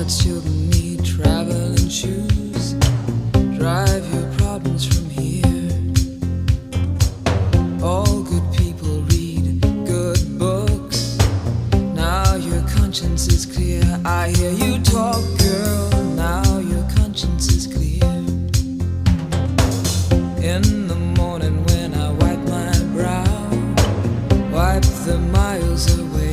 that children need traveling shoes. Drive your problems from here. All good people read good books. Now your conscience is clear. I hear you talk, girl. Now your conscience is clear. In the morning when I wipe my brow, wipe the miles away.